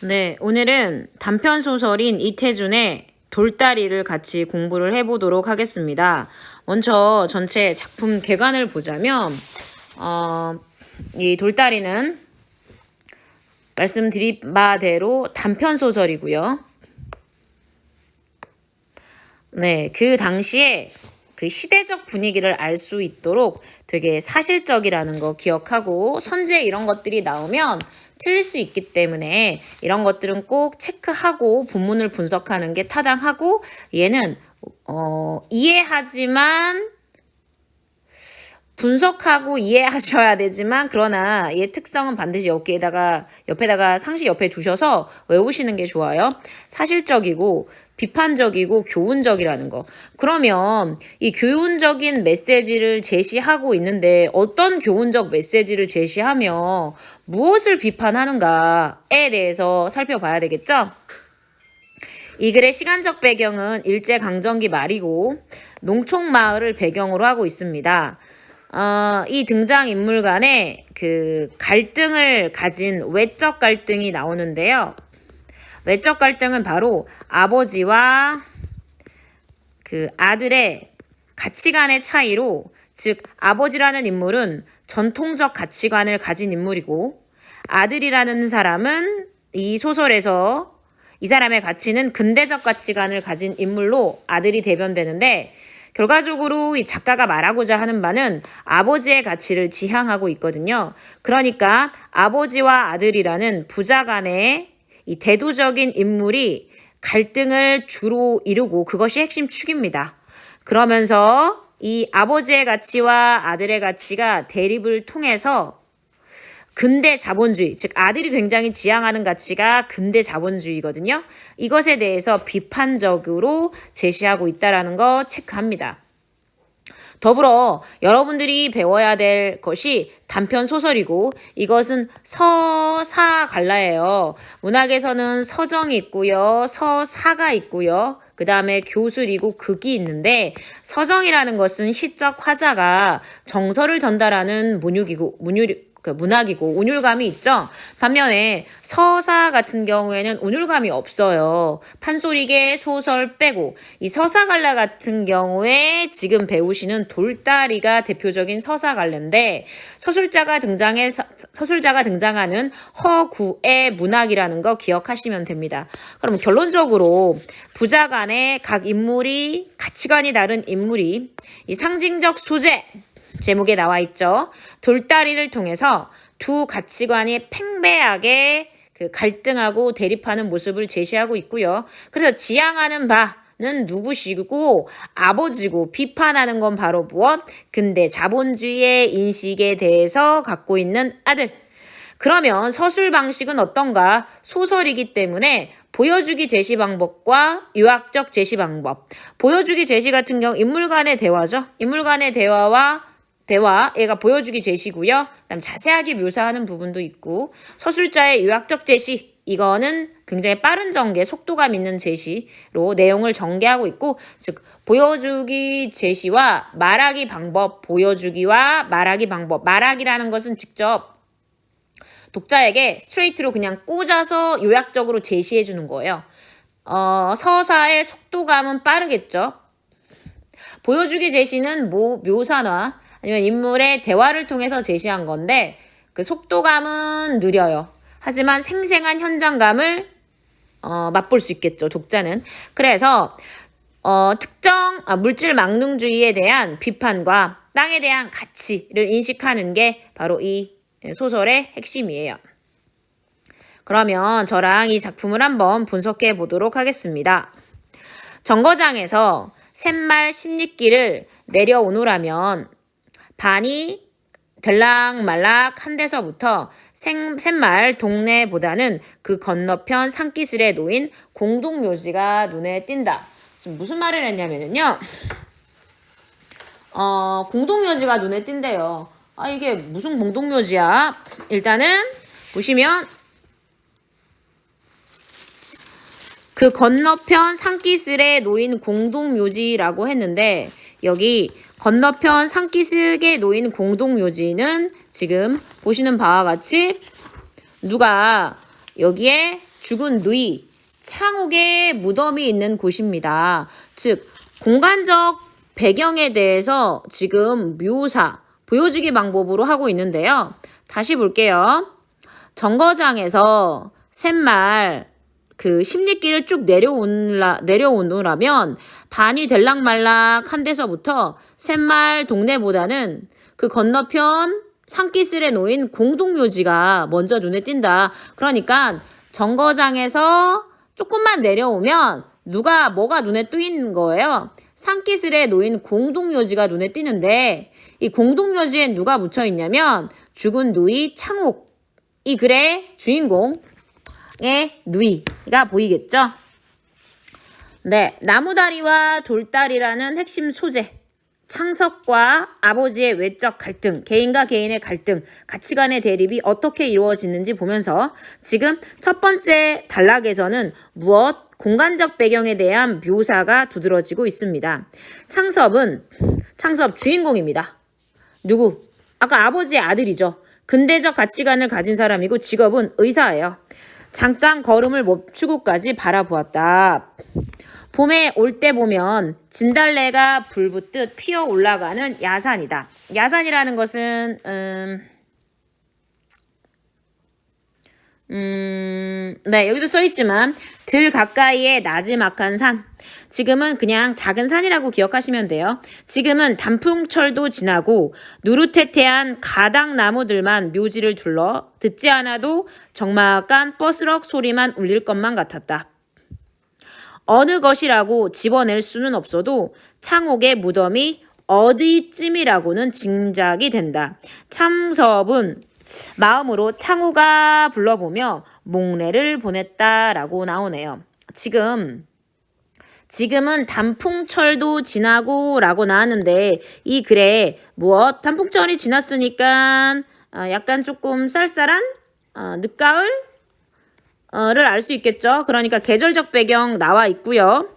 네, 오늘은 단편 소설인 이태준의 돌다리를 같이 공부를 해보도록 하겠습니다. 먼저 전체 작품 개관을 보자면 이 돌다리는 말씀드린 바대로 단편 소설이고요. 네, 그 당시에 그 시대적 분위기를 알 수 있도록 되게 사실적이라는 거 기억하고 선제 이런 것들이 나오면 틀릴 수 있기 때문에 이런 것들은 꼭 체크하고 본문을 분석하는 게 타당하고 얘는 이해하지만 분석하고 이해하셔야 되지만 그러나 얘 특성은 반드시 옆에다가 상시 옆에 두셔서 외우시는 게 좋아요. 사실적이고 비판적이고 교훈적이라는 거. 그러면 이 교훈적인 메시지를 제시하고 있는데 어떤 교훈적 메시지를 제시하며 무엇을 비판하는가에 대해서 살펴봐야 되겠죠? 이 글의 시간적 배경은 일제강점기 말이고 농촌마을을 배경으로 하고 있습니다. 이 등장인물 간에 그 갈등을 가진 외적 갈등이 나오는데요. 외적 갈등은 바로 아버지와 그 아들의 가치관의 차이로, 즉 아버지라는 인물은 전통적 가치관을 가진 인물이고 아들이라는 사람은 이 소설에서 이 사람의 가치는 근대적 가치관을 가진 인물로 아들이 대변되는데 결과적으로 이 작가가 말하고자 하는 바는 아버지의 가치를 지향하고 있거든요. 그러니까 아버지와 아들이라는 부자 간의 이 대두적인 인물이 갈등을 주로 이루고 그것이 핵심 축입니다. 그러면서 이 아버지의 가치와 아들의 가치가 대립을 통해서 근대 자본주의, 즉 아들이 굉장히 지향하는 가치가 근대 자본주의거든요. 이것에 대해서 비판적으로 제시하고 있다는 거 체크합니다. 더불어 여러분들이 배워야 될 것이 단편 소설이고 이것은 서사갈라예요. 문학에서는 서정이 있고요. 서사가 있고요. 그 다음에 교술이고 극이 있는데 서정이라는 것은 시적 화자가 정서를 전달하는 문학이고 운율감이 있죠. 반면에 서사 같은 경우에는 운율감이 없어요. 판소리계 소설 빼고 이 서사갈래 같은 경우에 지금 배우시는 돌다리가 대표적인 서사갈래인데 서술자가 등장하는 허구의 문학이라는 거 기억하시면 됩니다. 그럼 결론적으로 부자 간의 각 인물이 가치관이 다른 인물이 이 상징적 소재 제목에 나와 있죠. 돌다리를 통해서 두 가치관이 팽배하게 그 갈등하고 대립하는 모습을 제시하고 있고요. 그래서 지향하는 바는 누구시고 아버지고 비판하는 건 바로 무엇? 근대 자본주의의 인식에 대해서 갖고 있는 아들. 그러면 서술 방식은 어떤가? 소설이기 때문에 보여주기 제시 방법과 유학적 제시 방법. 보여주기 제시 같은 경우 인물 간의 대화죠. 인물 간의 대화, 얘가 보여주기 제시고요. 그다음 자세하게 묘사하는 부분도 있고 서술자의 유학적 제시, 이거는 굉장히 빠른 전개, 속도감 있는 제시로 내용을 전개하고 있고 즉 보여주기 제시와 말하기 방법, 보여주기와 말하기 방법. 말하기라는 것은 직접 독자에게 스트레이트로 그냥 꽂아서 요약적으로 제시해 주는 거예요. 서사의 속도감은 빠르겠죠. 보여주기 제시는 묘사나 아니면 인물의 대화를 통해서 제시한 건데 그 속도감은 느려요. 하지만 생생한 현장감을 맛볼 수 있겠죠, 독자는. 그래서 특정 물질 망능주의에 대한 비판과 땅에 대한 가치를 인식하는 게 바로 이 소설의 핵심이에요. 그러면 저랑 이 작품을 한번 분석해 보도록 하겠습니다. 정거장에서 샘말 십립기를 내려오노라면 반이 들락말락한 데서부터 샘말 동네보다는 그 건너편 산기슭에 놓인 공동묘지가 눈에 띈다. 지금 무슨 말을 했냐면요. 공동묘지가 눈에 띈대요. 이게 무슨 공동묘지야? 일단은 보시면 그 건너편 산기슭에 놓인 공동묘지라고 했는데 여기 건너편 산기슭에 놓인 공동묘지는 지금 보시는 바와 같이 누가 여기에 죽은 누이, 창옥의 무덤이 있는 곳입니다. 즉, 공간적 배경에 대해서 지금 묘사, 보여주기 방법으로 하고 있는데요. 다시 볼게요. 정거장에서 샘말 그 십리길을 쭉 내려오라면 반이 될락말락 한 데서부터 샘말 동네보다는 그 건너편 산기슭에 놓인 공동묘지가 먼저 눈에 띈다. 그러니까 정거장에서 조금만 내려오면 뭐가 눈에 띄는 거예요? 산기슭에 놓인 공동묘지가 눈에 띄는데 이 공동묘지엔 누가 묻혀 있냐면 죽은 누이 창옥, 이 글의 주인공의 누이가 보이겠죠? 네, 나무다리와 돌다리라는 핵심 소재, 창섭과 아버지의 외적 갈등, 개인과 개인의 갈등, 가치관의 대립이 어떻게 이루어지는지 보면서 지금 첫 번째 단락에서는 공간적 배경에 대한 묘사가 두드러지고 있습니다. 창섭 주인공입니다. 누구? 아까 아버지의 아들이죠. 근대적 가치관을 가진 사람이고 직업은 의사예요. 잠깐 걸음을 멈추고까지 바라보았다. 봄에 올 때 보면 진달래가 불붙듯 피어 올라가는 야산이다. 야산이라는 것은 네, 여기도 써있지만 들 가까이의 나지막한 산. 지금은 그냥 작은 산이라고 기억하시면 돼요. 지금은 단풍철도 지나고 누르테테한 가닥나무들만 묘지를 둘러 듣지 않아도 적막한 버스럭 소리만 울릴 것만 같았다. 어느 것이라고 집어낼 수는 없어도 창옥의 무덤이 어디쯤이라고는 짐작이 된다. 창섭은 마음으로 창호가 불러보며 목례를 보냈다라고 나오네요. 지금은 단풍철도 지나고 라고 나왔는데 이 글에 단풍철이 지났으니까 약간 조금 쌀쌀한 늦가을? 를 알 수 있겠죠. 그러니까 계절적 배경 나와 있고요.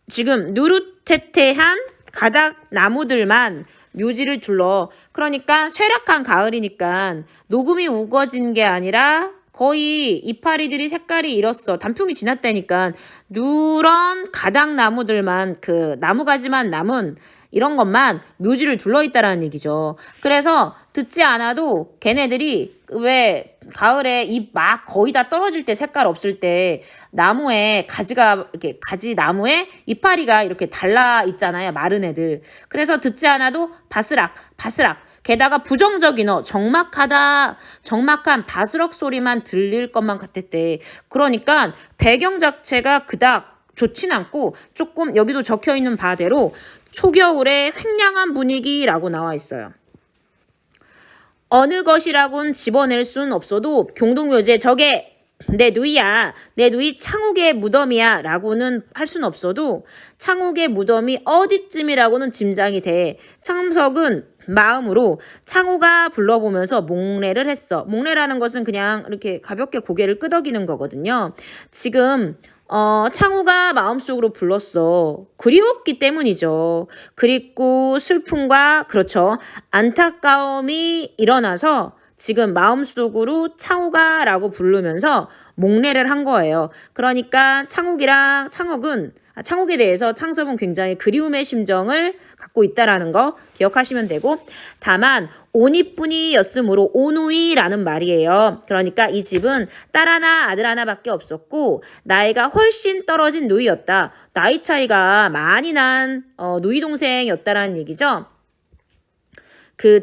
지금 누르테테한 가닥 나무들만 묘지를 둘러, 그러니까 쇠락한 가을이니까 녹음이 우거진 게 아니라 거의 이파리들이 색깔이 잃었어. 단풍이 지났다니까 누런 가닥나무들만, 그 나무가지만 남은 이런 것만 묘지를 둘러있다라는 얘기죠. 그래서 듣지 않아도 걔네들이 왜 가을에 잎 막 거의 다 떨어질 때, 색깔 없을 때 나무에 가지 나무에 이파리가 이렇게 달라 있잖아요. 마른 애들. 그래서 듣지 않아도 바스락 게다가 부정적인 적막한 바스럭 소리만 들릴 것만 같았대. 그러니까 배경 자체가 그닥 좋진 않고 조금 여기도 적혀있는 바대로 초겨울의 횡령한 분위기라고 나와 있어요. 어느 것이라고는 집어낼 수는 없어도 공동묘지에 저게 내 누이야, 내 누이 창옥의 무덤이야 라고는 할 수는 없어도 창옥의 무덤이 어디쯤이라고는 짐작이 돼. 창섭은 마음으로 창호가 불러보면서 목례를 했어. 목례라는 것은 그냥 이렇게 가볍게 고개를 끄덕이는 거거든요. 지금 창호가 마음속으로 불렀어. 그리웠기 때문이죠. 그리고 슬픔과 그렇죠. 안타까움이 일어나서 지금 마음속으로 창호가 라고 부르면서 목례를 한 거예요. 그러니까 창옥에 대해서 창섭은 굉장히 그리움의 심정을 갖고 있다라는 거 기억하시면 되고, 다만 오니뿐이였으므로 오누이라는 말이에요. 그러니까 이 집은 딸 하나 아들 하나밖에 없었고 나이가 훨씬 떨어진 누이였다. 나이 차이가 많이 난 누이 동생이었다라는 얘기죠.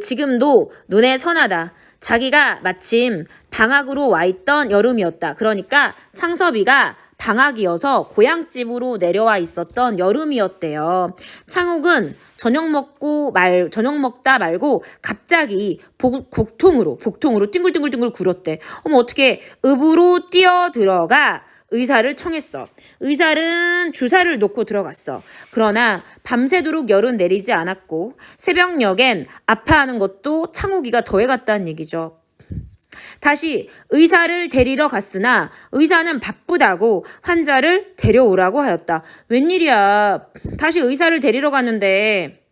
지금도 눈에 선하다. 자기가 마침 방학으로 와 있던 여름이었다. 그러니까 창섭이가 방학이어서 고향집으로 내려와 있었던 여름이었대요. 창옥은 저녁 먹다 말고 갑자기 복통으로 띵글띵글 굴었대. 어떻게 읍으로 뛰어들어가 의사를 청했어. 의사는 주사를 놓고 들어갔어. 그러나 밤새도록 열은 내리지 않았고 새벽녘엔 아파하는 것도 창옥이가 더해갔다는 얘기죠. 다시 의사를 데리러 갔으나 의사는 바쁘다고 환자를 데려오라고 하였다. 웬일이야. 다시 의사를 데리러 갔는데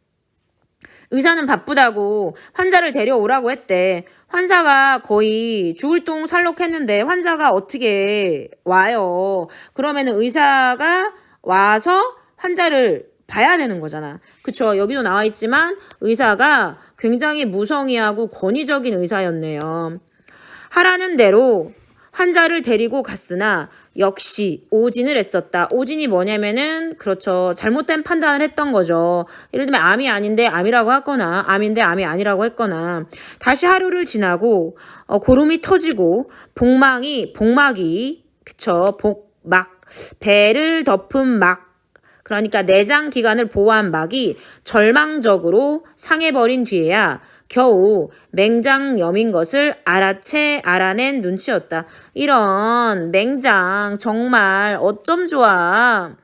의사는 바쁘다고 환자를 데려오라고 했대. 환자가 거의 죽을 똥 살록했는데 환자가 어떻게 와요? 그러면은 의사가 와서 환자를 봐야 되는 거잖아. 그쵸? 여기도 나와 있지만 의사가 굉장히 무성의하고 권위적인 의사였네요. 하라는 대로 환자를 데리고 갔으나 역시 오진을 했었다. 오진이 뭐냐면은 그렇죠. 잘못된 판단을 했던 거죠. 예를 들면 암이 아닌데 암이라고 했거나 암인데 암이 아니라고 했거나 다시 하루를 지나고 고름이 터지고 복막이 그쵸. 복막 배를 덮은 막 그러니까 내장 기관을 보호한 막이 절망적으로 상해버린 뒤에야 겨우 맹장염인 것을 알아낸 눈치였다. 이런 맹장 정말 어쩜 좋아.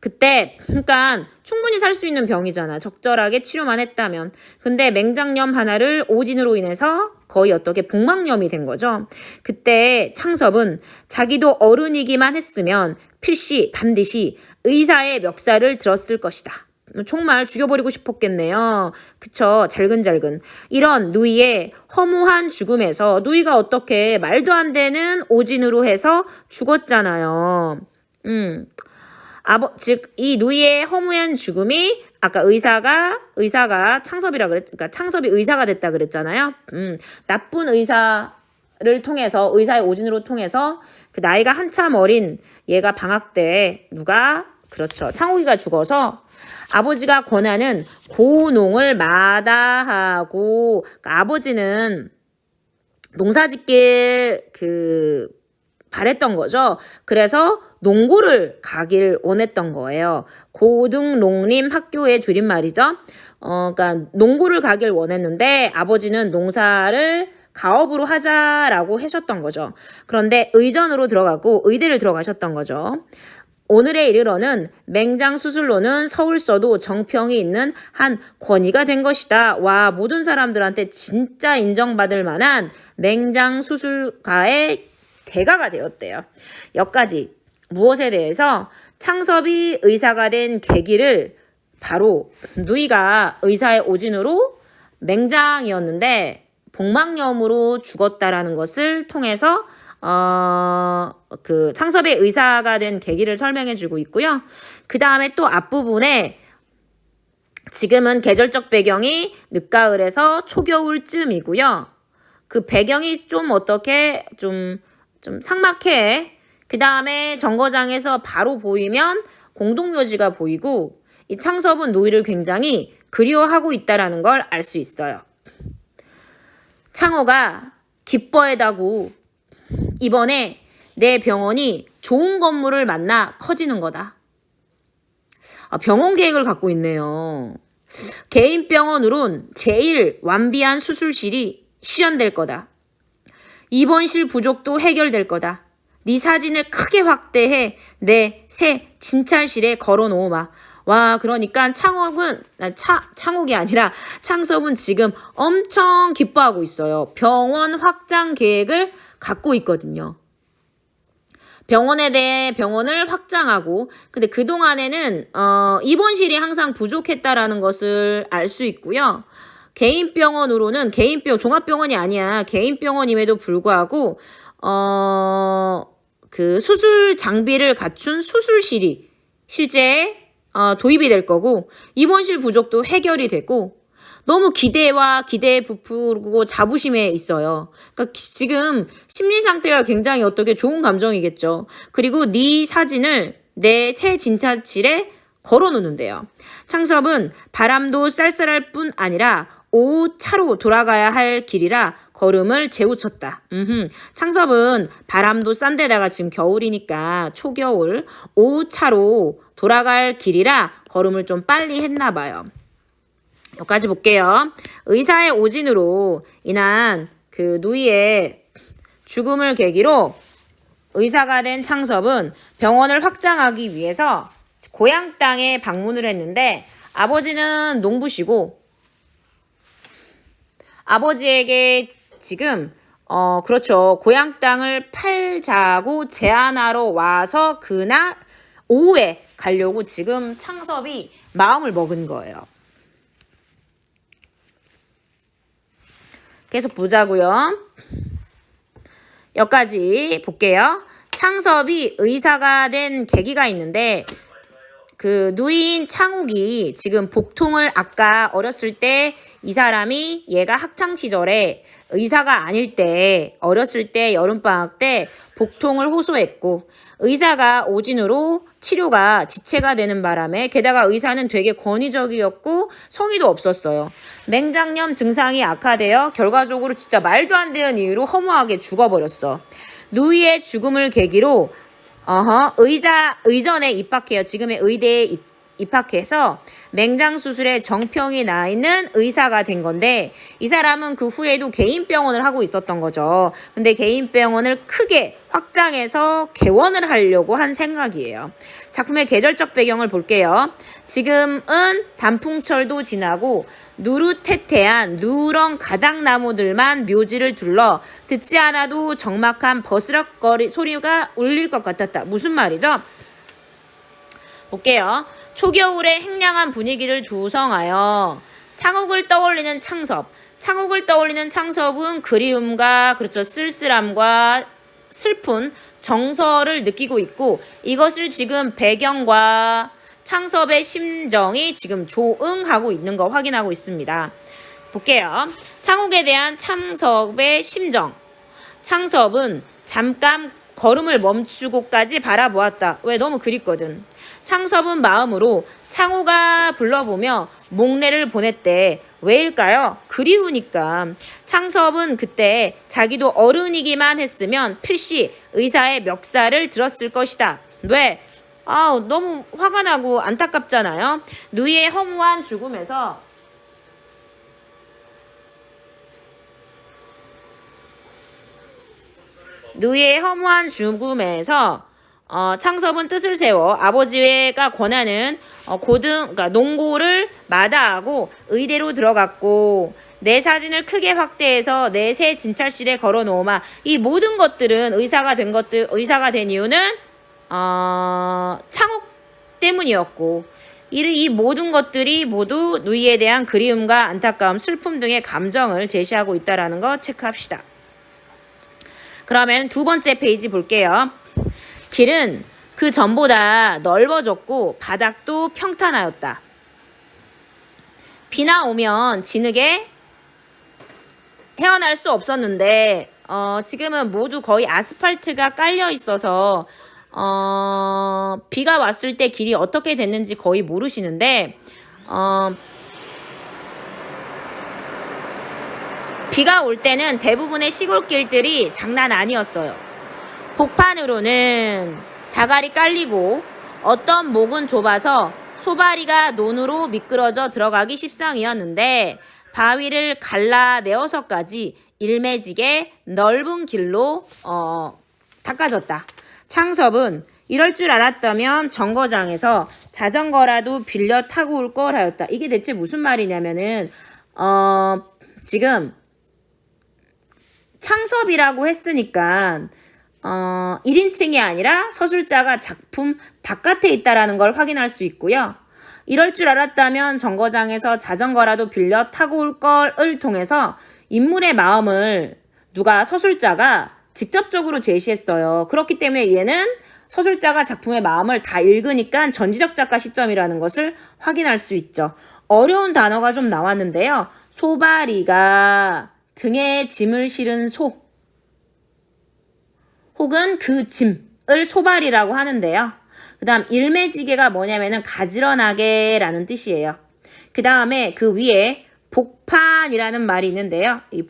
그때 그러니까 충분히 살 수 있는 병이잖아. 적절하게 치료만 했다면. 근데 맹장염 하나를 오진으로 인해서 거의 어떻게 복막염이 된 거죠. 그때 창섭은 자기도 어른이기만 했으면 필시 반드시 의사의 멱살을 들었을 것이다. 정말 죽여버리고 싶었겠네요. 그쵸? 잘근잘근. 이런 누이의 허무한 죽음에서 누이가 어떻게 말도 안 되는 오진으로 해서 죽었잖아요. 즉, 이 누이의 허무한 죽음이 아까 의사가 창섭이라 그러니까 창섭이 의사가 됐다 그랬잖아요. 나쁜 의사를 통해서 의사의 오진으로 통해서 그 나이가 한참 어린 얘가 방학 때 그렇죠. 창욱이가 죽어서 아버지가 권하는 고농을 마다하고 그러니까 아버지는 농사짓길 바랬던 거죠. 그래서 농고를 가길 원했던 거예요. 고등농림 학교의 줄임말이죠. 그러니까 농고를 가길 원했는데 아버지는 농사를 가업으로 하자라고 하셨던 거죠. 그런데 의전으로 들어가고 의대를 들어가셨던 거죠. 오늘에 이르러는 맹장 수술로는 서울서도 정평이 있는 한 권위가 된 것이다. 와, 모든 사람들한테 진짜 인정받을 만한 맹장 수술가의 대가가 되었대요. 여기까지 무엇에 대해서 창섭이 의사가 된 계기를 바로 누이가 의사의 오진으로 맹장이었는데 복막염으로 죽었다라는 것을 통해서 창섭의 의사가 된 계기를 설명해주고 있고요. 그 다음에 또 앞부분에 지금은 계절적 배경이 늦가을에서 초겨울쯤이고요. 그 배경이 좀 어떻게 좀 삭막해. 그 다음에 정거장에서 바로 보이면 공동묘지가 보이고 이 창섭은 누이를 굉장히 그리워하고 있다라는 걸 알 수 있어요. 창호가 기뻐해다구 이번에 내 병원이 좋은 건물을 만나 커지는 거다. 병원 계획을 갖고 있네요. 개인 병원으론 제일 완비한 수술실이 실현될 거다. 입원실 부족도 해결될 거다. 네 사진을 크게 확대해 내 새 진찰실에 걸어놓으마. 와, 그러니까 창욱이 아니라 창섭은 지금 엄청 기뻐하고 있어요. 병원 확장 계획을 갖고 있거든요. 병원에 대해 병원을 확장하고 근데 그동안에는 입원실이 항상 부족했다라는 것을 알 수 있고요. 개인 병원으로는 종합병원이 아니야. 개인 병원임에도 불구하고 그 수술 장비를 갖춘 수술실이 실제 도입이 될 거고 입원실 부족도 해결이 되고 너무 기대에 부풀고 자부심에 있어요. 그러니까 지금 심리 상태가 굉장히 어떻게 좋은 감정이겠죠. 그리고 네 사진을 내 새 진찰실에 걸어놓는데요. 창섭은 바람도 쌀쌀할 뿐 아니라 오후 차로 돌아가야 할 길이라 걸음을 재우쳤다. 창섭은 바람도 싼 데다가 지금 겨울이니까 초겨울 오후 차로 돌아갈 길이라 걸음을 좀 빨리 했나 봐요. 여기까지 볼게요. 의사의 오진으로 인한 그 누이의 죽음을 계기로 의사가 된 창섭은 병원을 확장하기 위해서 고향 땅에 방문을 했는데 아버지는 농부시고 아버지에게 지금 그렇죠. 고향 땅을 팔자고 제안하러 와서 그날 오후에 가려고 지금 창섭이 마음을 먹은 거예요. 계속 보자고요. 여기까지 볼게요. 창섭이 의사가 된 계기가 있는데 그 누이인 창욱이 지금 복통을 아까 어렸을 때 이 사람이 얘가 학창 시절에 의사가 아닐 때 어렸을 때 여름방학 때 복통을 호소했고 의사가 오진으로 치료가 지체가 되는 바람에 게다가 의사는 되게 권위적이었고 성의도 없었어요. 맹장염 증상이 악화되어 결과적으로 진짜 말도 안 되는 이유로 허무하게 죽어버렸어. 누이의 죽음을 계기로 의전에 입학해요. 지금의 의대에 입학해서 맹장수술에 정평이 나 있는 의사가 된 건데 이 사람은 그 후에도 개인 병원을 하고 있었던 거죠. 근데 개인 병원을 크게 확장해서 개원을 하려고 한 생각이에요. 작품의 계절적 배경을 볼게요. 지금은 단풍철도 지나고 누릇태태한 누런 가닥나무들만 묘지를 둘러 듣지 않아도 적막한 버스럭거리 소리가 울릴 것 같았다. 무슨 말이죠? 볼게요. 초겨울의 행량한 분위기를 조성하여 창욱을 떠올리는 창섭. 창욱을 떠올리는 창섭은 그리움과 그렇죠. 쓸쓸함과 슬픈 정서를 느끼고 있고 이것을 지금 배경과 창섭의 심정이 지금 조응하고 있는 거 확인하고 있습니다. 볼게요. 창욱에 대한 창섭의 심정. 창섭은 잠깐 걸음을 멈추고까지 바라보았다. 왜? 너무 그립거든. 창섭은 마음으로 창호가 불러보며 목례를 보냈대. 왜일까요? 그리우니까. 창섭은 그때 자기도 어른이기만 했으면 필시 의사의 멱살을 들었을 것이다. 왜? 너무 화가 나고 안타깝잖아요. 누이의 허무한 죽음에서 창섭은 뜻을 세워 아버지가 권하는 그러니까 농고를 마다하고 의대로 들어갔고 내 사진을 크게 확대해서 내 새 진찰실에 걸어놓으마. 이 모든 것들은 의사가 된 이유는 창욱 때문이었고 이 모든 것들이 모두 누이에 대한 그리움과 안타까움, 슬픔 등의 감정을 제시하고 있다는 거 체크합시다. 그러면 두 번째 페이지 볼게요. 길은 그 전보다 넓어졌고 바닥도 평탄하였다. 비나 오면 진흙에 헤어날 수 없었는데 지금은 모두 거의 아스팔트가 깔려 있어서 비가 왔을 때 길이 어떻게 됐는지 거의 모르시는데 비가 올 때는 대부분의 시골길들이 장난 아니었어요. 복판으로는 자갈이 깔리고 어떤 목은 좁아서 소바리가 논으로 미끄러져 들어가기 십상이었는데 바위를 갈라내어서까지 일매지게 넓은 길로 닦아졌다. 창섭은 이럴 줄 알았다면 정거장에서 자전거라도 빌려 타고 올 걸 하였다. 이게 대체 무슨 말이냐면은 지금 창섭이라고 했으니까 1인칭이 아니라 서술자가 작품 바깥에 있다라는 걸 확인할 수 있고요. 이럴 줄 알았다면 정거장에서 자전거라도 빌려 타고 올 걸을 통해서 인물의 마음을 서술자가 직접적으로 제시했어요. 그렇기 때문에 얘는 서술자가 작품의 마음을 다 읽으니까 전지적 작가 시점이라는 것을 확인할 수 있죠. 어려운 단어가 좀 나왔는데요. 소바리가 등에 짐을 실은 소 혹은 그 짐을 소발이라고 하는데요. 그 다음 일매지게가 뭐냐면은 가지런하게라는 뜻이에요. 그 다음에 그 위에 복판이라는 말이 있는데요. 이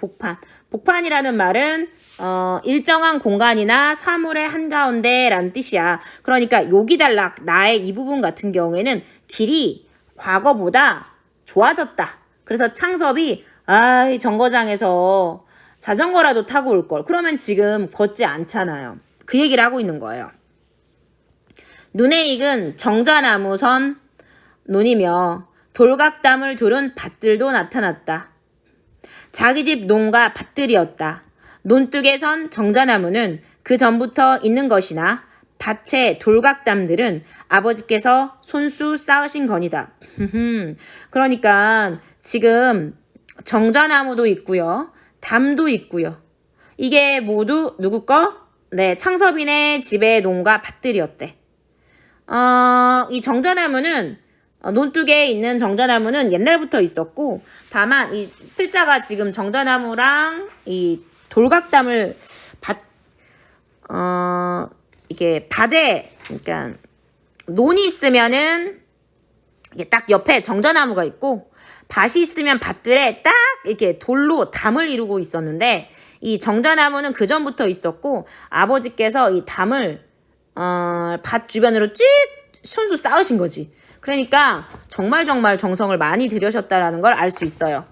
복판이라는 말은 일정한 공간이나 사물의 한가운데라는 뜻이야. 그러니까 요기달락 나의 이 부분 같은 경우에는 길이 과거보다 좋아졌다. 그래서 창섭이 이 정거장에서 자전거라도 타고 올 걸. 그러면 지금 걷지 않잖아요. 그 얘기를 하고 있는 거예요. 눈에 익은 정자나무선 논이며 돌각담을 두른 밭들도 나타났다. 자기 집 농가 밭들이었다. 논둑에 선 정자나무는 그 전부터 있는 것이나 밭의 돌각담들은 아버지께서 손수 쌓으신 거니다. 그러니까 지금 정자나무도 있고요. 담도 있고요. 이게 모두 누구 거? 네, 창섭이네 집의 논과 밭들이었대. 이 정자나무는 논둑에 있는 정자나무는 옛날부터 있었고, 다만 이 필자가 지금 정자나무랑 이 돌각담을 이게 밭에, 그러니까 논이 있으면은 이게 딱 옆에 정자나무가 있고, 밭이 있으면 밭들에 딱 이렇게 돌로 담을 이루고 있었는데, 이 정자나무는 그 전부터 있었고, 아버지께서 이 담을 밭 주변으로 쭉 손수 쌓으신 거지. 그러니까 정말 정성을 많이 들여셨다라는 걸 알 수 있어요.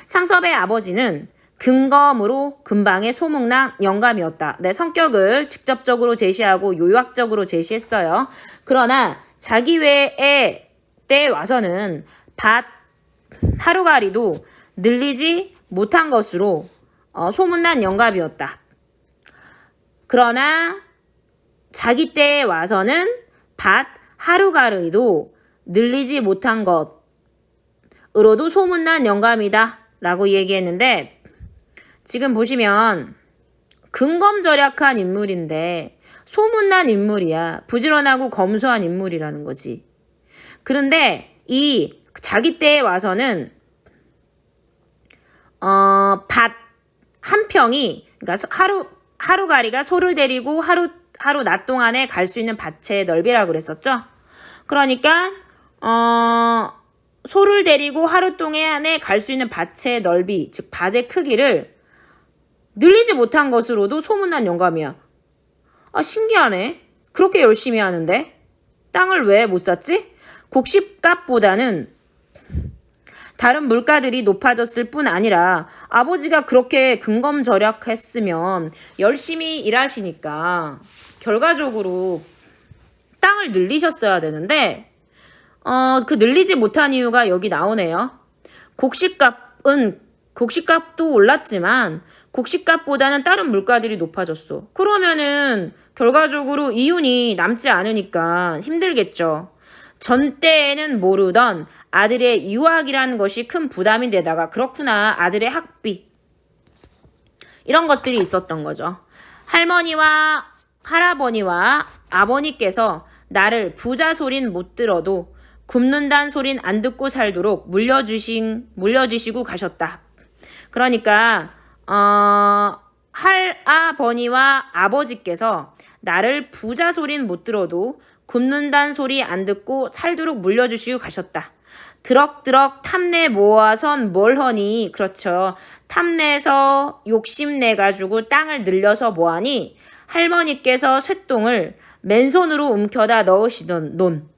창섭의 아버지는 근검으로 근방의 소문난 영감이었다. 내 성격을 직접적으로 제시하고 요약적으로 제시했어요. 그러나 자기 외에 때 와서는 밭 하루가리도 늘리지 못한 것으로 소문난 영감이었다. 그러나 자기 때에 와서는 밭 하루가리도 늘리지 못한 것으로도 소문난 영감이다 라고 얘기했는데, 지금 보시면 근검절약한 인물인데 소문난 인물이야. 부지런하고 검소한 인물이라는 거지. 그런데 이 자기 때에 와서는 밭 한 평이, 그러니까 하루가리가 소를 데리고 하루 낮 동안에 갈 수 있는 밭의 넓이라고 그랬었죠. 그러니까 소를 데리고 하루 동안에 갈 수 있는 밭의 넓이, 즉 밭의 크기를 늘리지 못한 것으로도 소문난 영감이야. 신기하네. 그렇게 열심히 하는데 땅을 왜 못 샀지? 곡식값보다는 다른 물가들이 높아졌을 뿐 아니라 아버지가 그렇게 근검절약했으면 열심히 일하시니까 결과적으로 땅을 늘리셨어야 되는데 그 늘리지 못한 이유가 여기 나오네요. 곡식값도 올랐지만 곡식값보다는 다른 물가들이 높아졌어. 그러면은 결과적으로 이윤이 남지 않으니까 힘들겠죠. 전 때에는 모르던 아들의 유학이라는 것이 큰 부담이 되다가, 그렇구나, 아들의 학비, 이런 것들이 있었던 거죠. 할머니와 할아버니와 아버니께서 나를 부자 소린 못 들어도 굶는단 소린 안 듣고 살도록 물려주시고 가셨다. 그러니까 할아버니와 아버지께서 나를 부자 소린 못 들어도 굶는단 소리 안 듣고 살도록 물려주시고 가셨다. 드럭드럭 탐내 모아선 뭘 하니? 그렇죠. 탐내서 욕심내가지고 땅을 늘려서 뭐하니? 할머니께서 쇳똥을 맨손으로 움켜다 넣으시던 논.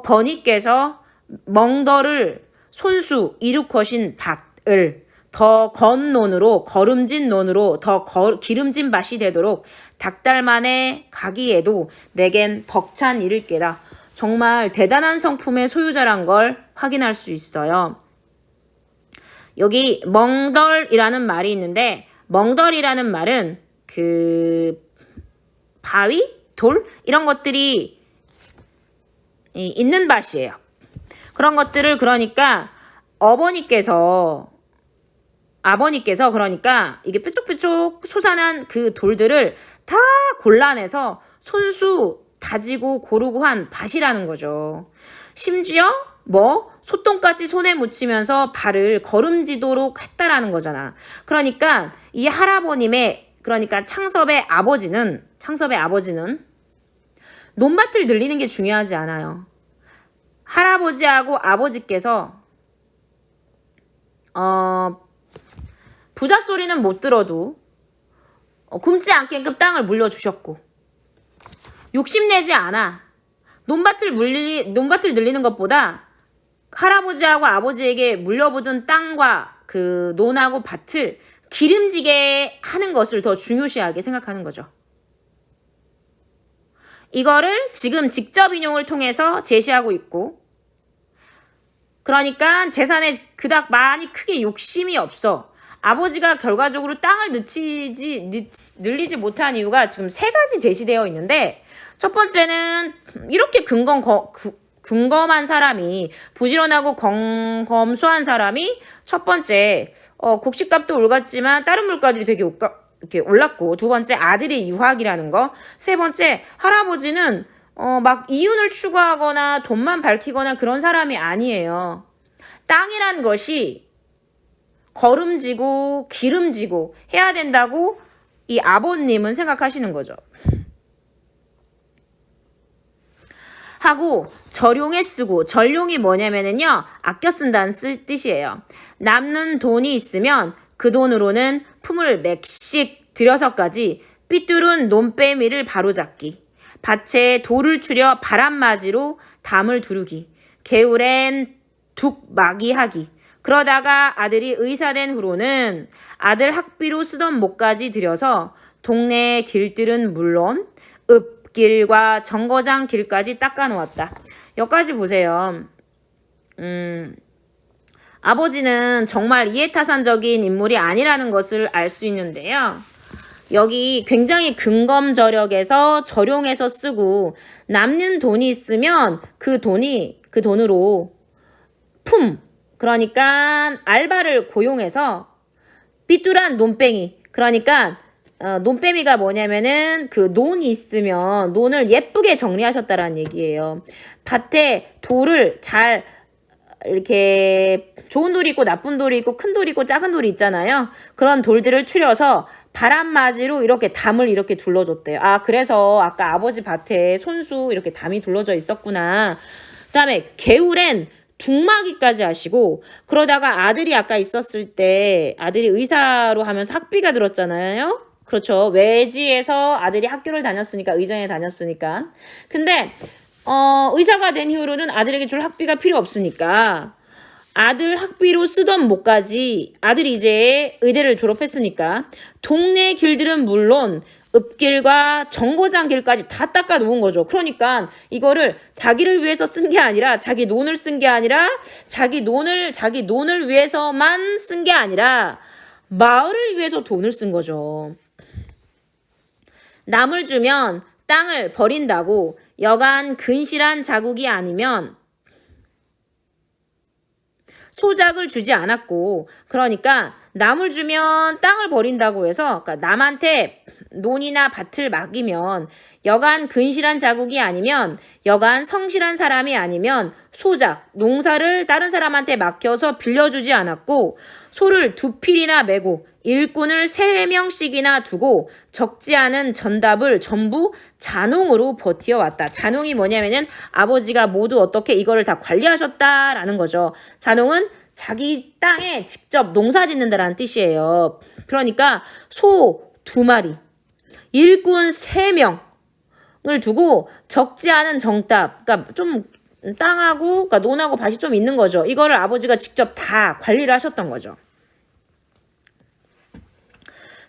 버니께서 멍더를 손수 이룩하신 밭을 더 건논으로, 거름진 논으로 더 기름진 밭이 되도록 닭달만에 가기에도 내겐 벅찬 일을 깨라. 정말 대단한 성품의 소유자란 걸 확인할 수 있어요. 여기 멍덜이라는 말이 있는데, 멍덜이라는 말은 그 바위, 돌 이런 것들이 있는 밭이에요. 그런 것들을, 그러니까 아버니께서 그러니까 이게 뾰족뾰족 솟아난 그 돌들을 다 골라내서 손수 다지고 고르고 한 밭이라는 거죠. 심지어 소똥까지 손에 묻히면서 발을 거름지도록 했다라는 거잖아. 그러니까 이 할아버님의, 그러니까 창섭의 아버지는 논밭을 늘리는 게 중요하지 않아요. 할아버지하고 아버지께서 부자 소리는 못 들어도 굶지 않게끔 땅을 물려주셨고, 욕심내지 않아. 논밭을 늘리는 것보다 할아버지하고 아버지에게 물려받은 땅과 그 논하고 밭을 기름지게 하는 것을 더 중요시하게 생각하는 거죠. 이거를 지금 직접 인용을 통해서 제시하고 있고, 그러니까 재산에 그닥 많이 크게 욕심이 없어. 아버지가 결과적으로 땅을 늘리지 못한 이유가 지금 3가지 제시되어 있는데, 첫 번째는 이렇게 근검한 사람이, 부지런하고 검소한 사람이 첫 번째 곡식값도 올랐지만 다른 물가들이 되게 이렇게 올랐고, 두 번째 아들이 유학이라는 거, 세 번째 할아버지는 막 이윤을 추구하거나 돈만 밝히거나 그런 사람이 아니에요. 땅이란 것이 거름지고 기름지고 해야 된다고 이 아버님은 생각하시는 거죠. 하고 절용에 쓰고, 절용이 뭐냐면은요, 아껴 쓴다는 뜻이에요. 남는 돈이 있으면 그 돈으로는 품을 맥씩 들여서까지 삐뚤은 논빼미를 바로잡기, 밭에 돌을 추려 바람맞이로 담을 두르기, 개울엔 둑마기 하기. 그러다가 아들이 의사된 후로는 아들 학비로 쓰던 목까지 들여서 동네 길들은 물론 읍길과 정거장 길까지 닦아놓았다. 여기까지 보세요. 아버지는 정말 이해타산적인 인물이 아니라는 것을 알 수 있는데요. 여기 굉장히 근검절약해서 절용해서 쓰고, 남는 돈이 있으면 그 돈으로 그러니까 알바를 고용해서 삐뚤한 논뱅이, 그러니까 논빼미가 뭐냐면은 그 논이 있으면 논을 예쁘게 정리하셨다라는 얘기예요. 밭에 돌을 잘 이렇게 좋은 돌이 있고 나쁜 돌이 있고 큰 돌이 있고 작은 돌이 있잖아요. 그런 돌들을 추려서 바람맞이로 이렇게 담을 이렇게 둘러줬대요. 아, 그래서 아까 아버지 밭에 손수 이렇게 담이 둘러져 있었구나. 그다음에 개울엔 둑마기까지 하시고, 그러다가 아들이 아까 있었을 때 아들이 의사로 하면서 학비가 들었잖아요. 그렇죠. 외지에서 아들이 학교를 다녔으니까, 의정에 다녔으니까. 근데 의사가 된 이후로는 아들에게 줄 학비가 필요 없으니까 아들 학비로 쓰던 목까지, 아들이 이제 의대를 졸업했으니까 동네 길들은 물론 읍길과 정거장 길까지 다 닦아 놓은 거죠. 그러니까 이거를 자기를 위해서 쓴 게 아니라, 자기 논을 쓴 게 아니라, 자기 논을 위해서만 쓴 게 아니라 마을을 위해서 돈을 쓴 거죠. 남을 주면 땅을 버린다고 여간 근실한 자국이 아니면 소작을 주지 않았고, 그러니까 남을 주면 땅을 버린다고 해서, 그러니까 남한테 논이나 밭을 맡기면 여간 근실한 자국이 아니면, 여간 성실한 사람이 아니면 소작, 농사를 다른 사람한테 맡겨서 빌려주지 않았고, 소를 2필이나 메고 일꾼을 3명씩이나 두고 적지 않은 전답을 전부 잔홍으로 버티어왔다. 잔홍이 뭐냐면은 아버지가 모두 어떻게 이거를 다 관리하셨다라는 거죠. 잔홍은 자기 땅에 직접 농사 짓는다라는 뜻이에요. 그러니까 소 2마리, 일꾼 3명을 두고 적지 않은 정답, 그러니까 좀 땅하고, 그러니까 논하고 밭이 좀 있는 거죠. 이거를 아버지가 직접 다 관리를 하셨던 거죠.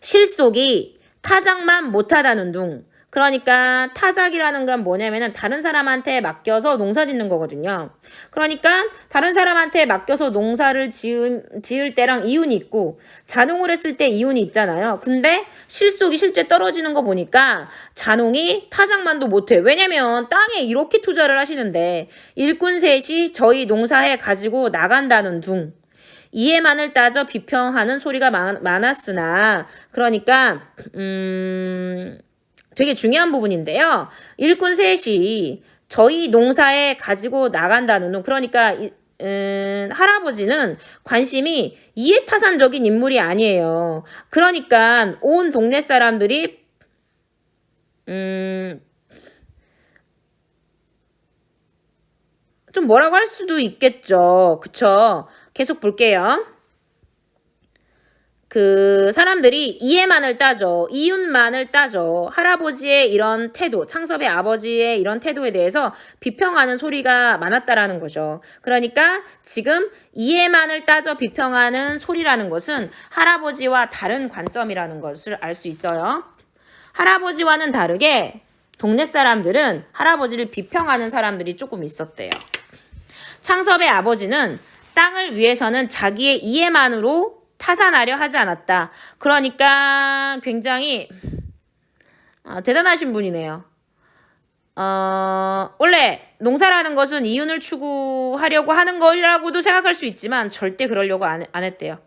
실속이 타작만 못하다는 둥. 그러니까 타작이라는 건 뭐냐면은 다른 사람한테 맡겨서 농사 짓는 거거든요. 그러니까 다른 사람한테 맡겨서 농사를 지을 때랑 이윤이 있고, 잔홍을 했을 때 이윤이 있잖아요. 근데 실속이 실제 떨어지는 거 보니까 잔홍이 타작만도 못해. 왜냐면 땅에 이렇게 투자를 하시는데 일꾼 셋이 저희 농사에 가지고 나간다는 둥. 이해만을 따져 비평하는 소리가 많았으나, 그러니까 되게 중요한 부분인데요. 일꾼 셋이 저희 농사에 가지고 나간다는 둥. 그러니까 할아버지는 관심이 이해타산적인 인물이 아니에요. 그러니까 온 동네 사람들이 좀 뭐라고 할 수도 있겠죠. 그쵸? 계속 볼게요. 그 사람들이 이해만을 따져, 이윤만을 따져 할아버지의 이런 태도, 창섭의 아버지의 이런 태도에 대해서 비평하는 소리가 많았다라는 거죠. 그러니까 지금 이해만을 따져 비평하는 소리라는 것은 할아버지와 다른 관점이라는 것을 알 수 있어요. 할아버지와는 다르게 동네 사람들은 할아버지를 비평하는 사람들이 조금 있었대요. 창섭의 아버지는 땅을 위해서는 자기의 이해만으로 타산하려 하지 않았다. 그러니까 굉장히 대단하신 분이네요. 원래 농사라는 것은 이윤을 추구하려고 하는 거라고도 생각할 수 있지만 절대 그러려고 안 했대요.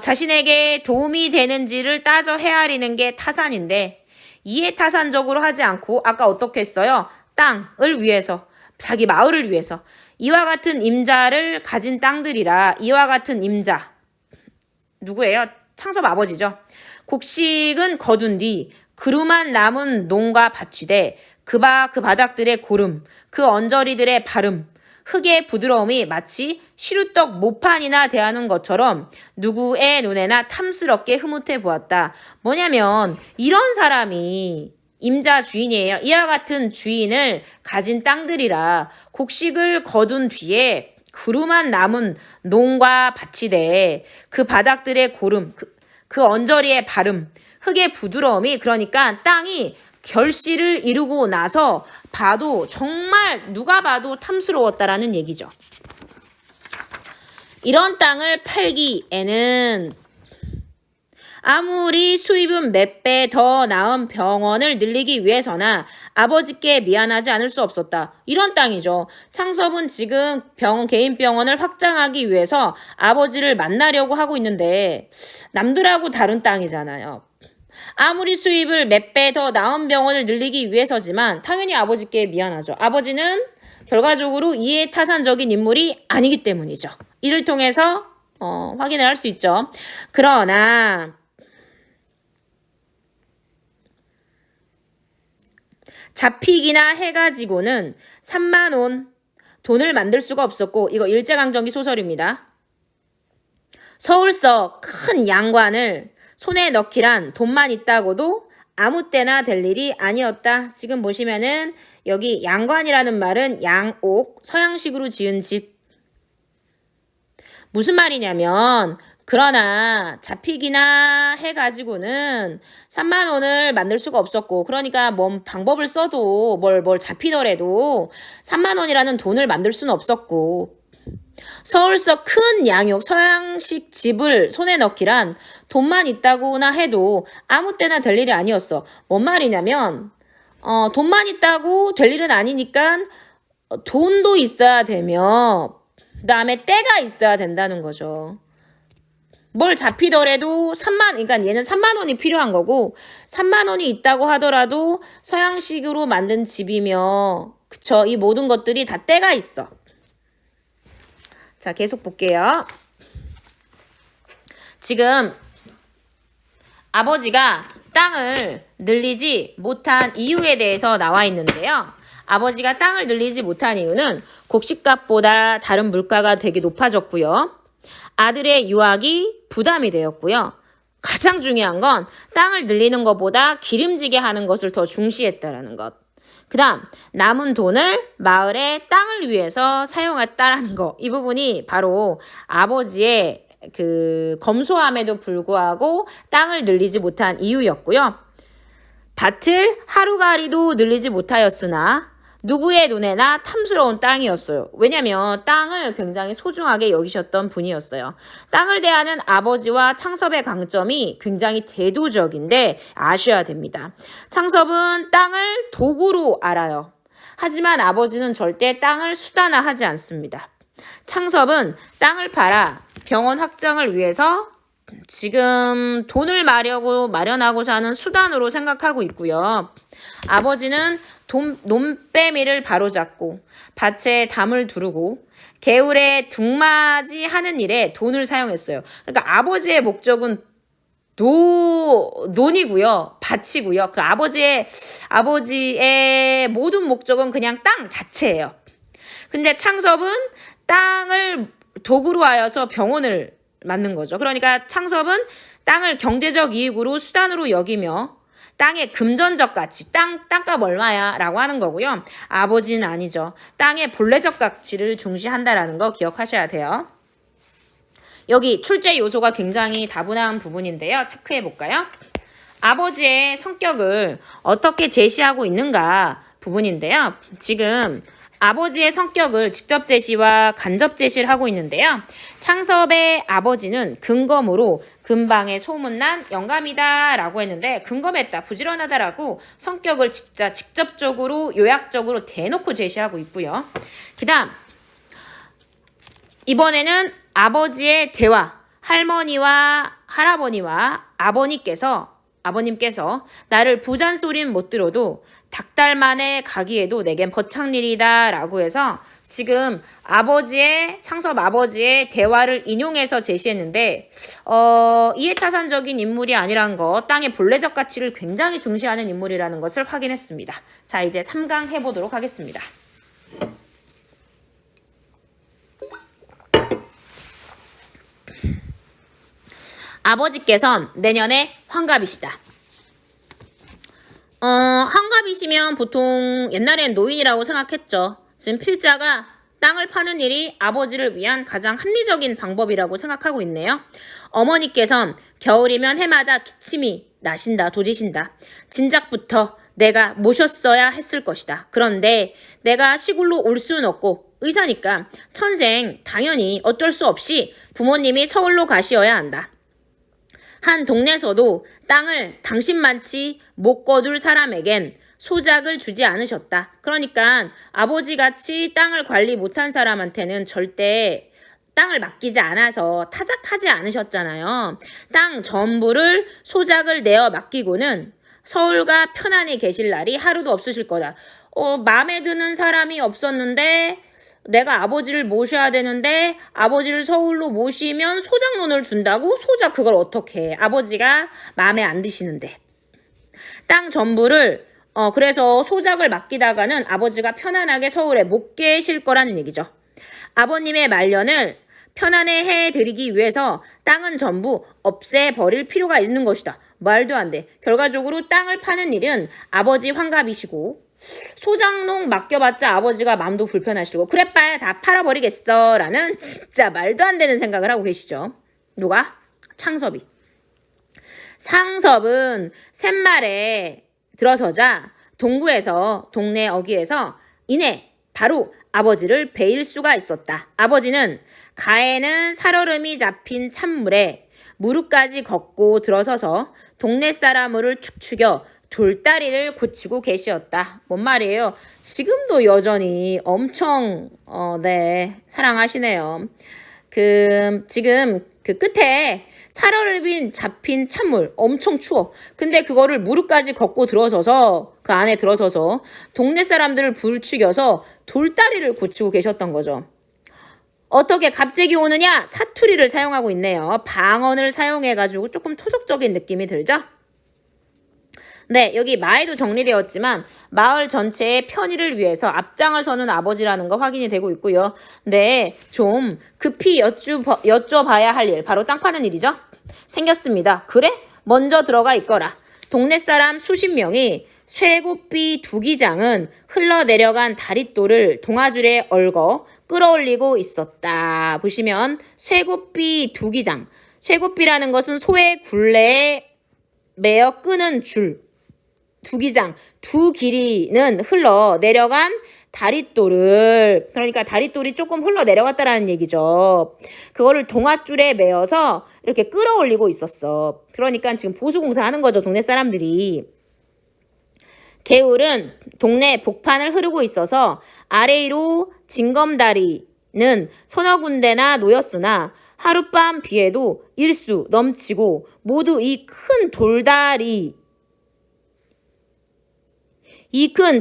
자신에게 도움이 되는지를 따져 헤아리는 게 타산인데 이해타산적으로 하지 않고 아까 어떻게 했어요? 땅을 위해서, 자기 마을을 위해서 이와 같은 임자를 가진 땅들이라. 이와 같은 임자 누구예요? 창섭 아버지죠. 곡식은 거둔 뒤 그루만 남은 농과 밭이 돼 그 바닥들의 고름, 그 언저리들의 바름, 흙의 부드러움이 마치 시루떡 모판이나 대하는 것처럼 누구의 눈에나 탐스럽게 흐뭇해 보았다. 뭐냐면 이런 사람이 임자 주인이에요. 이와 같은 주인을 가진 땅들이라 곡식을 거둔 뒤에 그루만 남은 농과 밭이 돼 그 바닥들의 고름, 그 언저리의 바름, 흙의 부드러움이, 그러니까 땅이 결실을 이루고 나서 봐도 정말 누가 봐도 탐스러웠다라는 얘기죠. 이런 땅을 팔기에는 아무리 수입은 몇 배 더 나은 병원을 늘리기 위해서나 아버지께 미안하지 않을 수 없었다. 이런 땅이죠. 창섭은 지금 개인 병원을 확장하기 위해서 아버지를 만나려고 하고 있는데 남들하고 다른 땅이잖아요. 아무리 수입을 몇 배 더 나은 병원을 늘리기 위해서지만 당연히 아버지께 미안하죠. 아버지는 결과적으로 이해타산적인 인물이 아니기 때문이죠. 이를 통해서 확인을 할 수 있죠. 그러나 잡히기나 해가지고는 3만 원 돈을 만들 수가 없었고, 이거 일제강점기 소설입니다. 서울서 큰 양관을 손에 넣기란 돈만 있다고도 아무 때나 될 일이 아니었다. 지금 보시면은 여기 양관이라는 말은 양옥, 서양식으로 지은 집. 무슨 말이냐면 그러나 잡히기나 해가지고는 3만 원을 만들 수가 없었고, 그러니까 뭔 방법을 써도 뭘 잡히더라도 3만 원이라는 돈을 만들 수는 없었고, 서울서 큰 양욕 서양식 집을 손에 넣기란 돈만 있다고나 해도 아무 때나 될 일이 아니었어. 뭔 말이냐면 돈만 있다고 될 일은 아니니까 돈도 있어야 되며 그다음에 때가 있어야 된다는 거죠. 뭘 잡히더라도 그러니까 얘는 3만 원이 필요한 거고, 3만 원이 있다고 하더라도 서양식으로 만든 집이며, 그쵸? 이 모든 것들이 다 때가 있어. 자, 계속 볼게요. 지금 아버지가 땅을 늘리지 못한 이유에 대해서 나와 있는데요. 아버지가 땅을 늘리지 못한 이유는 곡식값보다 다른 물가가 되게 높아졌고요. 아들의 유학이 부담이 되었고요. 가장 중요한 건 땅을 늘리는 것보다 기름지게 하는 것을 더 중시했다라는 것. 그 다음 남은 돈을 마을의 땅을 위해서 사용했다라는 거. 이 부분이 바로 아버지의 그 검소함에도 불구하고 땅을 늘리지 못한 이유였고요. 밭을 하루가리도 늘리지 못하였으나 누구의 눈에나 탐스러운 땅이었어요. 왜냐면 땅을 굉장히 소중하게 여기셨던 분이었어요. 땅을 대하는 아버지와 창섭의 강점이 굉장히 대도적인데 아셔야 됩니다. 창섭은 땅을 도구로 알아요. 하지만 아버지는 절대 땅을 수단화하지 않습니다. 창섭은 땅을 팔아 병원 확장을 위해서 지금 돈을 마련하고자 하는 수단으로 생각하고 있고요. 아버지는 논빼미를 바로잡고 밭에 담을 두르고 개울에 둥맞이 하는 일에 돈을 사용했어요. 그러니까 아버지의 목적은 논이고요, 밭이고요. 그 아버지의 모든 목적은 그냥 땅 자체예요. 근데 창섭은 땅을 도구로 하여서 병원을 만든 거죠. 그러니까 창섭은 땅을 경제적 이익으로 수단으로 여기며 땅의 금전적 가치, 땅값 얼마야 라고 하는 거고요. 아버지는 아니죠. 땅의 본래적 가치를 중시한다라는 거 기억하셔야 돼요. 여기 출제 요소가 굉장히 다분한 부분인데요. 체크해 볼까요? 아버지의 성격을 어떻게 제시하고 있는가 부분인데요. 지금 아버지의 성격을 직접 제시와 간접 제시를 하고 있는데요. 창섭의 아버지는 근검으로 근방에 소문난 영감이다 라고 했는데 근검했다, 부지런하다라고 성격을 진짜 직접적으로 요약적으로 대놓고 제시하고 있고요. 그 다음 이번에는 아버지의 대화, 할머니와 할아버니와 아버님께서 나를 부잔소리는 못 들어도 닭달만에 가기에도 내겐 버창일이다 라고 해서 지금 창섭 아버지의 대화를 인용해서 제시했는데 이해타산적인 인물이 아니란 거, 땅의 본래적 가치를 굉장히 중시하는 인물이라는 것을 확인했습니다. 자, 이제 3강 해보도록 하겠습니다. 아버지께선 내년에 환갑이시다. 환갑이시면 보통 옛날엔 노인이라고 생각했죠. 지금 필자가 땅을 파는 일이 아버지를 위한 가장 합리적인 방법이라고 생각하고 있네요. 어머니께선 겨울이면 해마다 기침이 나신다, 도지신다. 진작부터 내가 모셨어야 했을 것이다. 그런데 내가 시골로 올 수는 없고 의사니까 천생 당연히 어쩔 수 없이 부모님이 서울로 가시어야 한다. 한 동네에서도 땅을 당신만치 못 거둘 사람에겐 소작을 주지 않으셨다. 그러니까 아버지같이 땅을 관리 못한 사람한테는 절대 땅을 맡기지 않아서 타작하지 않으셨잖아요. 땅 전부를 소작을 내어 맡기고는 서울과 편안히 계실 날이 하루도 없으실 거다. 마음에 드는 사람이 없었는데 내가 아버지를 모셔야 되는데 아버지를 서울로 모시면 소작론을 준다고? 소작 그걸 어떻게 해? 아버지가 마음에 안 드시는데. 땅 전부를 그래서 소작을 맡기다가는 아버지가 편안하게 서울에 못 계실 거라는 얘기죠. 아버님의 말년을 편안해 해드리기 위해서 땅은 전부 없애버릴 필요가 있는 것이다. 말도 안 돼. 결과적으로 땅을 파는 일은 아버지 환갑이시고 소장농 맡겨봤자 아버지가 마음도 불편하시고 그래 빠야 다 팔아버리겠어 라는 진짜 말도 안 되는 생각을 하고 계시죠. 누가? 창섭이. 상섭은 샘말에 들어서자 동네 어귀에서 이내 바로 아버지를 베일 수가 있었다. 아버지는 가에는 살얼음이 잡힌 찬물에 무릎까지 걷고 들어서서 동네 사람을 축축여 돌다리를 고치고 계시었다. 뭔 말이에요? 지금도 여전히 엄청 사랑하시네요. 지금 그 끝에 살얼음이 잡힌 찬물 엄청 추워. 근데 그거를 무릎까지 걷고 들어서서 그 안에 들어서서 동네 사람들을 부추겨서 돌다리를 고치고 계셨던 거죠. 어떻게 갑자기 오느냐? 사투리를 사용하고 있네요. 방언을 사용해가지고 조금 토속적인 느낌이 들죠? 네, 여기 마에도 정리되었지만 마을 전체의 편의를 위해서 앞장을 서는 아버지라는 거 확인이 되고 있고요. 네, 좀 급히 여쭤봐야 할 일, 바로 땅 파는 일이죠. 생겼습니다. 그래? 먼저 들어가 있거라. 동네 사람 수십 명이 쇠고삐 두기장은 흘러내려간 다릿돌을 동아줄에 얽어 끌어올리고 있었다. 보시면 쇠고삐 두기장. 쇠고삐라는 것은 소의 굴레에 매어 끄는 줄. 두기장, 두 길이는 흘러내려간 다릿돌을, 그러니까 다릿돌이 조금 흘러내려갔다라는 얘기죠. 그거를 동아줄에 매어서 이렇게 끌어올리고 있었어. 그러니까 지금 보수공사하는 거죠, 동네 사람들이. 개울은 동네 복판을 흐르고 있어서 아래로 징검다리는 서너 군데나 놓였으나 하룻밤 비에도 일수 넘치고 모두 이 큰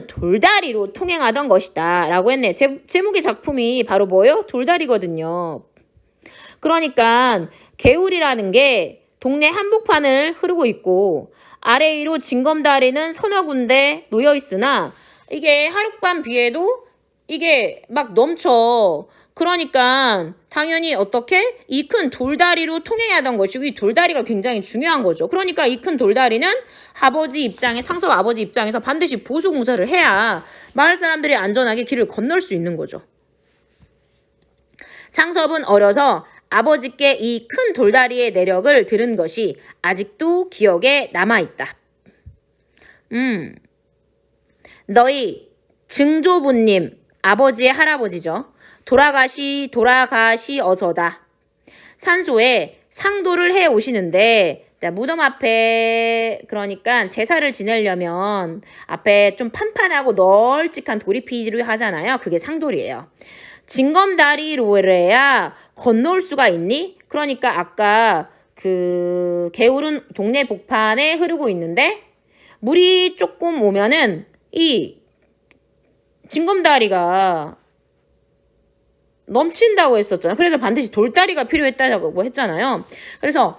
돌다리로 통행하던 것이다 라고 했네. 제목의 작품이 바로 뭐예요? 돌다리거든요. 그러니까 개울이라는 게 동네 한복판을 흐르고 있고 아래 위로 징검다리는 서너 군데 놓여 있으나 이게 하룻밤 비에도 이게 막 넘쳐. 그러니까 당연히 어떻게? 이 큰 돌다리로 통행하던 것이고 이 돌다리가 굉장히 중요한 거죠. 그러니까 이 큰 돌다리는 창섭 아버지 입장에서 반드시 보수공사를 해야 마을 사람들이 안전하게 길을 건널 수 있는 거죠. 창섭은 어려서 아버지께 이 큰 돌다리의 내력을 들은 것이 아직도 기억에 남아있다. 너희 증조부님 아버지의 할아버지죠. 돌아가시 어서다. 산소에 상도를 해 오시는데 무덤 앞에 그러니까 제사를 지내려면 앞에 좀 판판하고 널찍한 돌이 필요하잖아요. 그게 상돌이에요. 징검다리로래야 건너올 수가 있니? 그러니까 아까 그 개울은 동네 복판에 흐르고 있는데 물이 조금 오면은 이 징검다리가 넘친다고 했었잖아요. 그래서 반드시 돌다리가 필요했다고 했잖아요. 그래서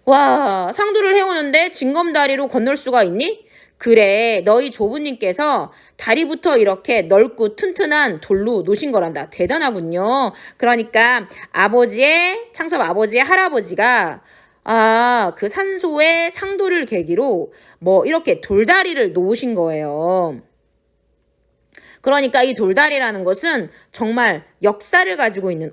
와, 상도를 해오는데 징검다리로 건널 수가 있니? 그래, 너희 조부님께서 다리부터 이렇게 넓고 튼튼한 돌로 놓으신 거란다. 대단하군요. 그러니까 창섭 아버지의 할아버지가 그 산소의 상도를 계기로 뭐 이렇게 돌다리를 놓으신 거예요. 그러니까 이 돌다리라는 것은 정말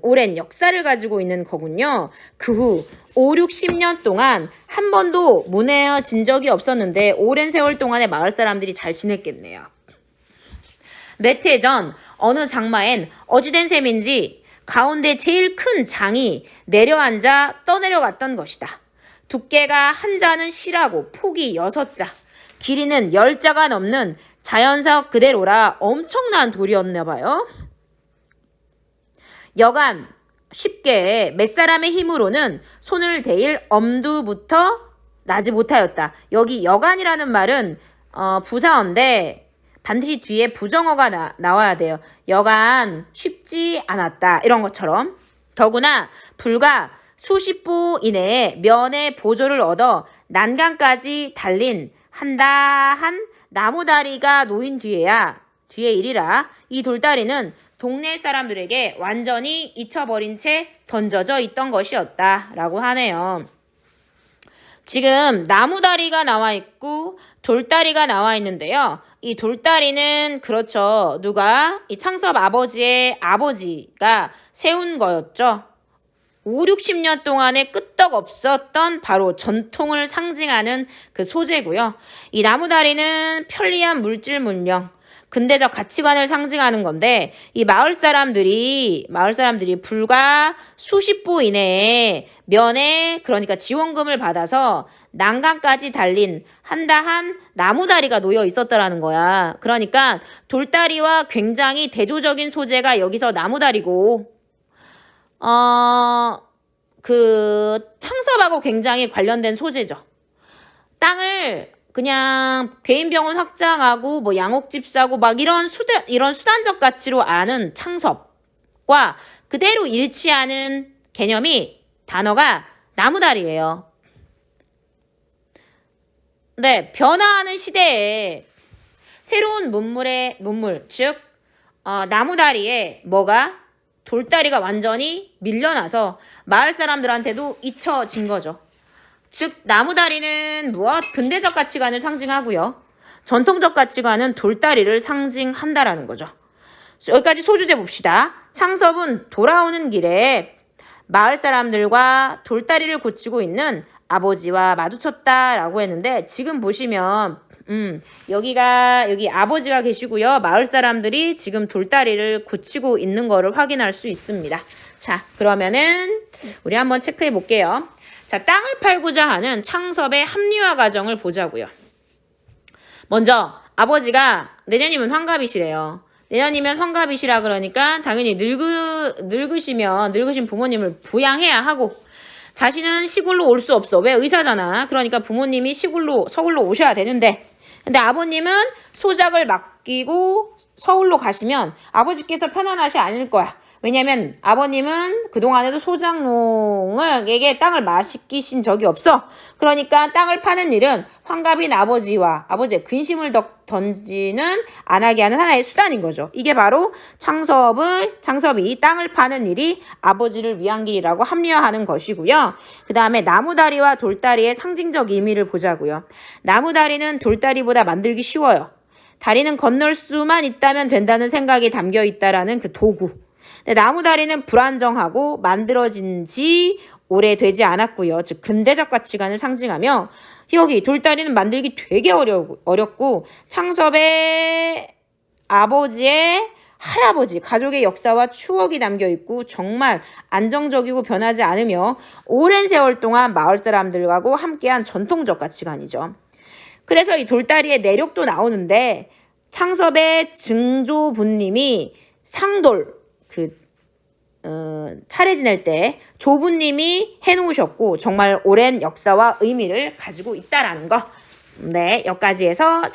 오랜 역사를 가지고 있는 거군요. 그 후 5, 60년 동안 한 번도 무너진 적이 없었는데 오랜 세월 동안에 마을 사람들이 잘 지냈겠네요. 몇 해 전 어느 장마엔 어찌된 셈인지 가운데 제일 큰 장이 내려앉아 떠내려갔던 것이다. 두께가 한 자는 실하고 폭이 6자, 길이는 10자가 넘는 자연석 그대로라 엄청난 돌이었나 봐요. 여간 쉽게 몇 사람의 힘으로는 손을 대일 엄두부터 나지 못하였다. 여기 여간이라는 말은 부사어인데 반드시 뒤에 부정어가 나와야 돼요. 여간 쉽지 않았다. 이런 것처럼. 더구나 불과 수십 보 이내에 면의 보조를 얻어 난강까지 달린 한다한 나무다리가 놓인 뒤에 일이라 이 돌다리는 동네 사람들에게 완전히 잊혀버린 채 던져져 있던 것이었다 라고 하네요. 지금 나무다리가 나와 있고 돌다리가 나와 있는데요. 이 돌다리는 그렇죠. 이 창섭 아버지의 아버지가 세운 거였죠. 5, 60년 동안에 끄떡 없었던 바로 전통을 상징하는 그 소재고요. 이 나무다리는 편리한 물질 문명, 근대적 가치관을 상징하는 건데 이 마을 사람들이 불과 수십 보 이내에 면에 그러니까 지원금을 받아서 난강까지 달린 한다한 나무다리가 놓여 있었더라는 거야. 그러니까 돌다리와 굉장히 대조적인 소재가 여기서 나무다리고 창섭하고 굉장히 관련된 소재죠. 땅을 그냥 개인 병원 확장하고 뭐 양옥집 사고 막 이런 수단적 가치로 아는 창섭과 그대로 일치하는 단어가 나무다리예요. 네, 변화하는 시대에 새로운 문물, 즉 나무다리에 돌다리가 완전히 밀려나서 마을 사람들한테도 잊혀진 거죠. 즉 나무다리는 근대적 가치관을 상징하고요. 전통적 가치관은 돌다리를 상징한다라는 거죠. 여기까지 소주제 봅시다. 창섭은 돌아오는 길에 마을 사람들과 돌다리를 고치고 있는 아버지와 마주쳤다라고 했는데 지금 보시면 여기 아버지가 계시고요. 마을 사람들이 지금 돌다리를 고치고 있는 거를 확인할 수 있습니다. 자, 그러면은 우리 한번 체크해 볼게요. 자, 땅을 팔고자 하는 창섭의 합리화 과정을 보자고요. 먼저 아버지가 내년이면 환갑이시래요. 내년이면 환갑이시라 그러니까 당연히 늙으신 부모님을 부양해야 하고 자신은 시골로 올 수 없어. 왜? 의사잖아. 그러니까 부모님이 서울로 오셔야 되는데 근데 아버님은 소작을 맡기고 서울로 가시면 아버지께서 편안하시 않을 거야. 왜냐면 아버님은 그동안에도 소작농에게 땅을 맡기신 적이 없어. 그러니까 땅을 파는 일은 환갑인 아버지와 아버지의 근심을 던지는 안 하게 하는 하나의 수단인 거죠. 이게 바로 창섭이 땅을 파는 일이 아버지를 위한 길이라고 합리화하는 것이고요. 그 다음에 나무다리와 돌다리의 상징적 의미를 보자고요. 나무다리는 돌다리보다 만들기 쉬워요. 다리는 건널 수만 있다면 된다는 생각이 담겨 있다라는 그 도구. 나무다리는 불안정하고 만들어진 지 오래되지 않았고요. 즉 근대적 가치관을 상징하며 여기 돌다리는 만들기 되게 어렵고 창섭의 아버지의 할아버지, 가족의 역사와 추억이 담겨 있고 정말 안정적이고 변하지 않으며 오랜 세월 동안 마을 사람들하고 함께한 전통적 가치관이죠. 그래서 이 돌다리의 내력도 나오는데 창섭의 증조부님이 상돌 차례 지낼 때 조부님이 해놓으셨고 정말 오랜 역사와 의미를 가지고 있다라는 거. 네, 여기까지 해서